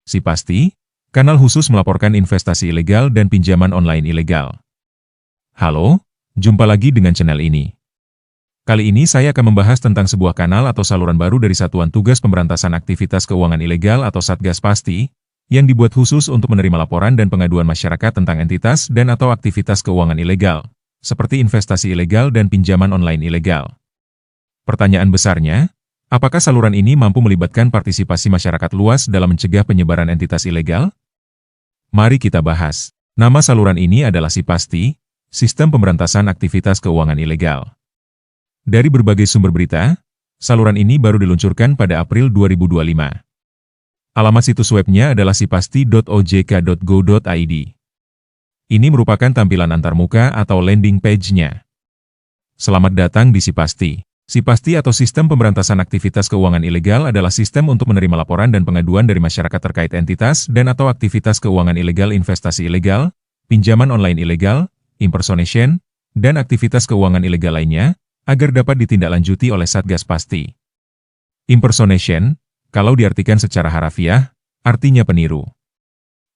Si Pasti, kanal khusus melaporkan investasi ilegal dan pinjaman online ilegal. Halo, jumpa lagi dengan channel ini. Kali ini saya akan membahas tentang sebuah kanal atau saluran baru dari Satuan Tugas Pemberantasan Aktivitas Keuangan Ilegal atau Satgas Pasti, yang dibuat khusus untuk menerima laporan dan pengaduan masyarakat tentang entitas dan atau aktivitas keuangan ilegal, seperti investasi ilegal dan pinjaman online ilegal. Pertanyaan besarnya, apakah saluran ini mampu melibatkan partisipasi masyarakat luas dalam mencegah penyebaran entitas ilegal? Mari kita bahas. Nama saluran ini adalah Si Pasti, Sistem Pemberantasan Aktivitas Keuangan Ilegal. Dari berbagai sumber berita, saluran ini baru diluncurkan pada April 2025. Alamat situs webnya adalah sipasti.ojk.go.id. Ini merupakan tampilan antarmuka atau landing page-nya. Selamat datang di Si Pasti. Si Pasti atau Sistem Pemberantasan Aktivitas Keuangan Ilegal adalah sistem untuk menerima laporan dan pengaduan dari masyarakat terkait entitas dan atau aktivitas keuangan ilegal, investasi ilegal, pinjaman online ilegal, impersonation, dan aktivitas keuangan ilegal lainnya, agar dapat ditindaklanjuti oleh Satgas Pasti. Impersonation, kalau diartikan secara harafiah, artinya peniru.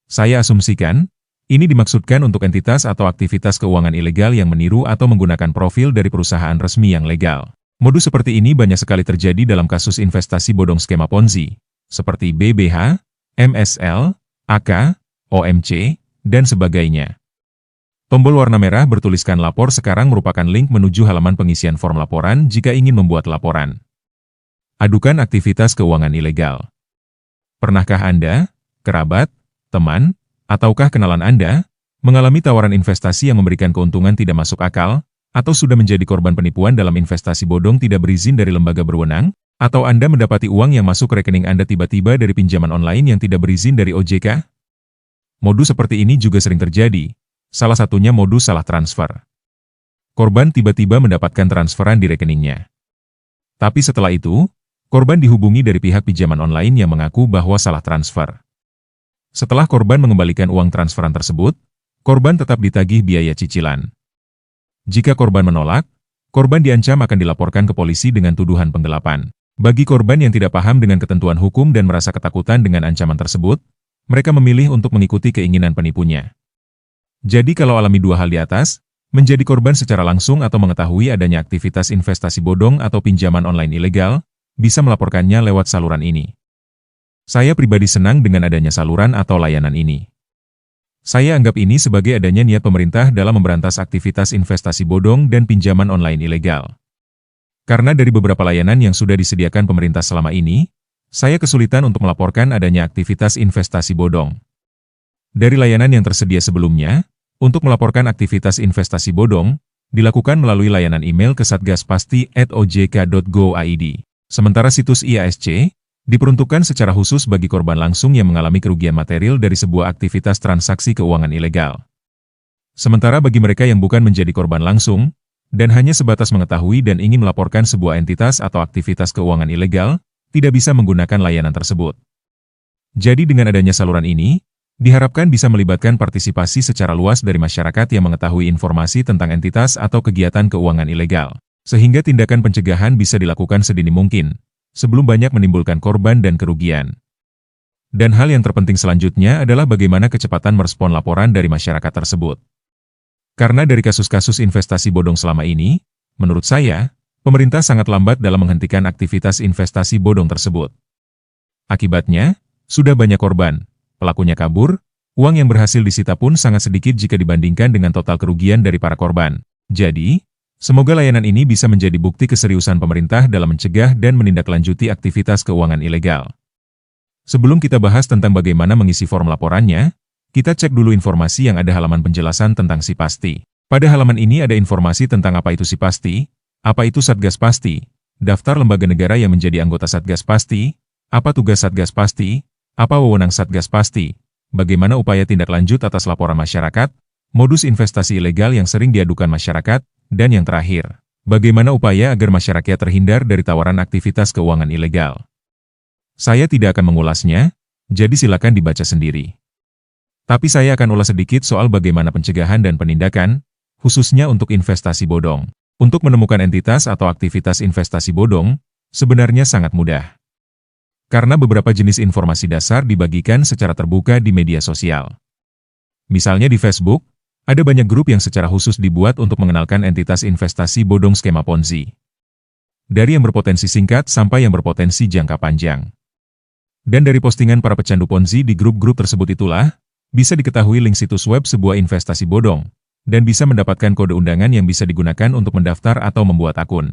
Saya asumsikan, ini dimaksudkan untuk entitas atau aktivitas keuangan ilegal yang meniru atau menggunakan profil dari perusahaan resmi yang legal. Modus seperti ini banyak sekali terjadi dalam kasus investasi bodong skema Ponzi, seperti BBH, MSL, AK, OMC, dan sebagainya. Tombol warna merah bertuliskan lapor sekarang merupakan link menuju halaman pengisian form laporan jika ingin membuat laporan. Adukan aktivitas keuangan ilegal. Pernahkah Anda, kerabat, teman, ataukah kenalan Anda, mengalami tawaran investasi yang memberikan keuntungan tidak masuk akal, atau sudah menjadi korban penipuan dalam investasi bodong tidak berizin dari lembaga berwenang, atau Anda mendapati uang yang masuk rekening Anda tiba-tiba dari pinjaman online yang tidak berizin dari OJK? Modus seperti ini juga sering terjadi, salah satunya modus salah transfer. Korban tiba-tiba mendapatkan transferan di rekeningnya. Tapi setelah itu, korban dihubungi dari pihak pinjaman online yang mengaku bahwa salah transfer. Setelah korban mengembalikan uang transferan tersebut, korban tetap ditagih biaya cicilan. Jika korban menolak, korban diancam akan dilaporkan ke polisi dengan tuduhan penggelapan. Bagi korban yang tidak paham dengan ketentuan hukum dan merasa ketakutan dengan ancaman tersebut, mereka memilih untuk mengikuti keinginan penipunya. Jadi kalau alami dua hal di atas, menjadi korban secara langsung atau mengetahui adanya aktivitas investasi bodong atau pinjaman online ilegal, bisa melaporkannya lewat saluran ini. Saya pribadi senang dengan adanya saluran atau layanan ini. Saya anggap ini sebagai adanya niat pemerintah dalam memberantas aktivitas investasi bodong dan pinjaman online ilegal. Karena dari beberapa layanan yang sudah disediakan pemerintah selama ini, saya kesulitan untuk melaporkan adanya aktivitas investasi bodong. Dari layanan yang tersedia sebelumnya, untuk melaporkan aktivitas investasi bodong, dilakukan melalui layanan email ke satgaspasti@ojk.go.id. Sementara situs IASC diperuntukkan secara khusus bagi korban langsung yang mengalami kerugian material dari sebuah aktivitas transaksi keuangan ilegal. Sementara bagi mereka yang bukan menjadi korban langsung, dan hanya sebatas mengetahui dan ingin melaporkan sebuah entitas atau aktivitas keuangan ilegal, tidak bisa menggunakan layanan tersebut. Jadi dengan adanya saluran ini, diharapkan bisa melibatkan partisipasi secara luas dari masyarakat yang mengetahui informasi tentang entitas atau kegiatan keuangan ilegal, sehingga tindakan pencegahan bisa dilakukan sedini mungkin, sebelum banyak menimbulkan korban dan kerugian. Dan hal yang terpenting selanjutnya adalah bagaimana kecepatan merespon laporan dari masyarakat tersebut. Karena dari kasus-kasus investasi bodong selama ini, menurut saya, pemerintah sangat lambat dalam menghentikan aktivitas investasi bodong tersebut. Akibatnya, sudah banyak korban, pelakunya kabur, uang yang berhasil disita pun sangat sedikit jika dibandingkan dengan total kerugian dari para korban. Jadi, semoga layanan ini bisa menjadi bukti keseriusan pemerintah dalam mencegah dan menindaklanjuti aktivitas keuangan ilegal. Sebelum kita bahas tentang bagaimana mengisi form laporannya, kita cek dulu informasi yang ada halaman penjelasan tentang Si Pasti. Pada halaman ini ada informasi tentang apa itu Si Pasti, apa itu Satgas Pasti, daftar lembaga negara yang menjadi anggota Satgas Pasti, apa tugas Satgas Pasti, apa wewenang Satgas Pasti, bagaimana upaya tindak lanjut atas laporan masyarakat, modus investasi ilegal yang sering diadukan masyarakat, dan yang terakhir, bagaimana upaya agar masyarakat terhindar dari tawaran aktivitas keuangan ilegal. Saya tidak akan mengulasnya, jadi silakan dibaca sendiri. Tapi saya akan ulas sedikit soal bagaimana pencegahan dan penindakan, khususnya untuk investasi bodong. Untuk menemukan entitas atau aktivitas investasi bodong, sebenarnya sangat mudah. Karena beberapa jenis informasi dasar dibagikan secara terbuka di media sosial. Misalnya di Facebook, ada banyak grup yang secara khusus dibuat untuk mengenalkan entitas investasi bodong skema Ponzi. Dari yang berpotensi singkat sampai yang berpotensi jangka panjang. Dan dari postingan para pecandu Ponzi di grup-grup tersebut itulah, bisa diketahui link situs web sebuah investasi bodong, dan bisa mendapatkan kode undangan yang bisa digunakan untuk mendaftar atau membuat akun.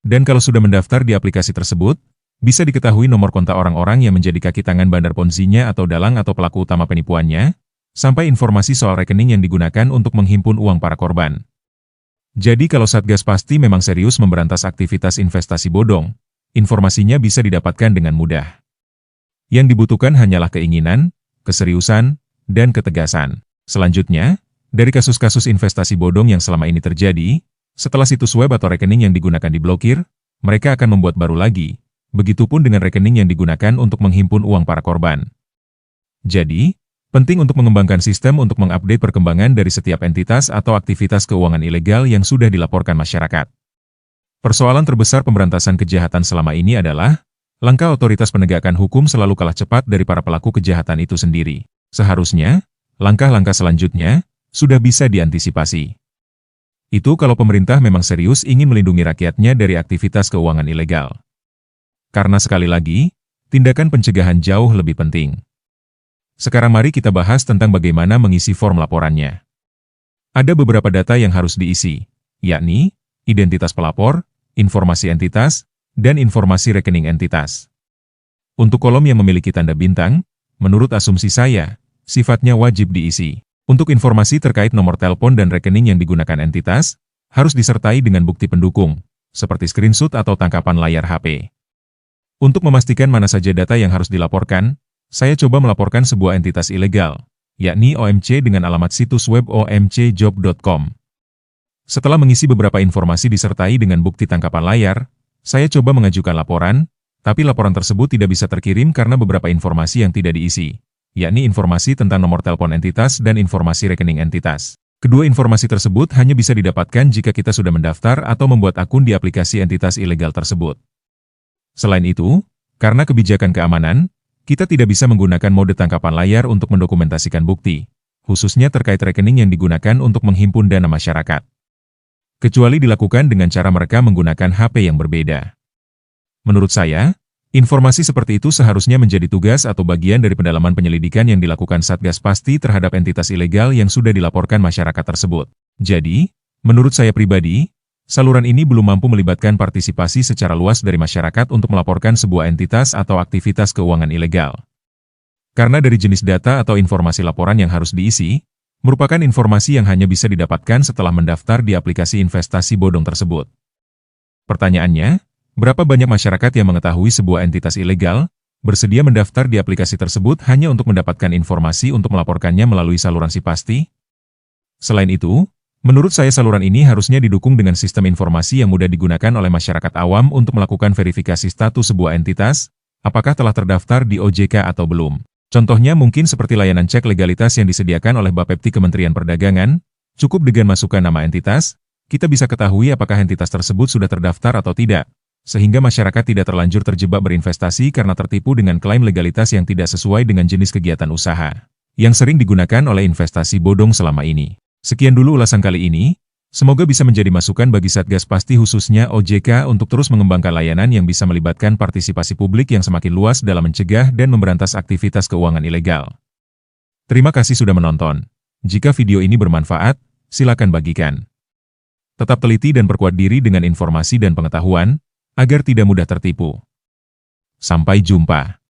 Dan kalau sudah mendaftar di aplikasi tersebut, bisa diketahui nomor kontak orang-orang yang menjadi kaki tangan bandar Ponzi-nya atau dalang atau pelaku utama penipuannya, sampai informasi soal rekening yang digunakan untuk menghimpun uang para korban. Jadi kalau Satgas Pasti memang serius memberantas aktivitas investasi bodong, informasinya bisa didapatkan dengan mudah. Yang dibutuhkan hanyalah keinginan, keseriusan, dan ketegasan. Selanjutnya, dari kasus-kasus investasi bodong yang selama ini terjadi, setelah situs web atau rekening yang digunakan diblokir, mereka akan membuat baru lagi. Begitupun dengan rekening yang digunakan untuk menghimpun uang para korban. Jadi, penting untuk mengembangkan sistem untuk mengupdate perkembangan dari setiap entitas atau aktivitas keuangan ilegal yang sudah dilaporkan masyarakat. Persoalan terbesar pemberantasan kejahatan selama ini adalah, langkah otoritas penegakan hukum selalu kalah cepat dari para pelaku kejahatan itu sendiri. Seharusnya, langkah-langkah selanjutnya sudah bisa diantisipasi. Itu kalau pemerintah memang serius ingin melindungi rakyatnya dari aktivitas keuangan ilegal. Karena sekali lagi, tindakan pencegahan jauh lebih penting. Sekarang mari kita bahas tentang bagaimana mengisi form laporannya. Ada beberapa data yang harus diisi, yakni identitas pelapor, informasi entitas, dan informasi rekening entitas. Untuk kolom yang memiliki tanda bintang, menurut asumsi saya, sifatnya wajib diisi. Untuk informasi terkait nomor telepon dan rekening yang digunakan entitas, harus disertai dengan bukti pendukung, seperti screenshot atau tangkapan layar HP. Untuk memastikan mana saja data yang harus dilaporkan, saya coba melaporkan sebuah entitas ilegal, yakni OMC dengan alamat situs web omcjob.com. Setelah mengisi beberapa informasi disertai dengan bukti tangkapan layar, saya coba mengajukan laporan, tapi laporan tersebut tidak bisa terkirim karena beberapa informasi yang tidak diisi, yakni informasi tentang nomor telepon entitas dan informasi rekening entitas. Kedua informasi tersebut hanya bisa didapatkan jika kita sudah mendaftar atau membuat akun di aplikasi entitas ilegal tersebut. Selain itu, karena kebijakan keamanan, kita tidak bisa menggunakan mode tangkapan layar untuk mendokumentasikan bukti, khususnya terkait rekening yang digunakan untuk menghimpun dana masyarakat. Kecuali dilakukan dengan cara mereka menggunakan HP yang berbeda. Menurut saya, informasi seperti itu seharusnya menjadi tugas atau bagian dari pendalaman penyelidikan yang dilakukan Satgas Pasti terhadap entitas ilegal yang sudah dilaporkan masyarakat tersebut. Jadi, menurut saya pribadi, saluran ini belum mampu melibatkan partisipasi secara luas dari masyarakat untuk melaporkan sebuah entitas atau aktivitas keuangan ilegal. Karena dari jenis data atau informasi laporan yang harus diisi, merupakan informasi yang hanya bisa didapatkan setelah mendaftar di aplikasi investasi bodong tersebut. Pertanyaannya, berapa banyak masyarakat yang mengetahui sebuah entitas ilegal, bersedia mendaftar di aplikasi tersebut hanya untuk mendapatkan informasi untuk melaporkannya melalui saluran SiPasti? Selain itu, menurut saya saluran ini harusnya didukung dengan sistem informasi yang mudah digunakan oleh masyarakat awam untuk melakukan verifikasi status sebuah entitas, apakah telah terdaftar di OJK atau belum. Contohnya mungkin seperti layanan cek legalitas yang disediakan oleh Bapepti Kementerian Perdagangan, cukup dengan masukkan nama entitas, kita bisa ketahui apakah entitas tersebut sudah terdaftar atau tidak, sehingga masyarakat tidak terlanjur terjebak berinvestasi karena tertipu dengan klaim legalitas yang tidak sesuai dengan jenis kegiatan usaha, yang sering digunakan oleh investasi bodong selama ini. Sekian dulu ulasan kali ini, semoga bisa menjadi masukan bagi Satgas Pasti khususnya OJK untuk terus mengembangkan layanan yang bisa melibatkan partisipasi publik yang semakin luas dalam mencegah dan memberantas aktivitas keuangan ilegal. Terima kasih sudah menonton. Jika video ini bermanfaat, silakan bagikan. Tetap teliti dan perkuat diri dengan informasi dan pengetahuan, agar tidak mudah tertipu. Sampai jumpa.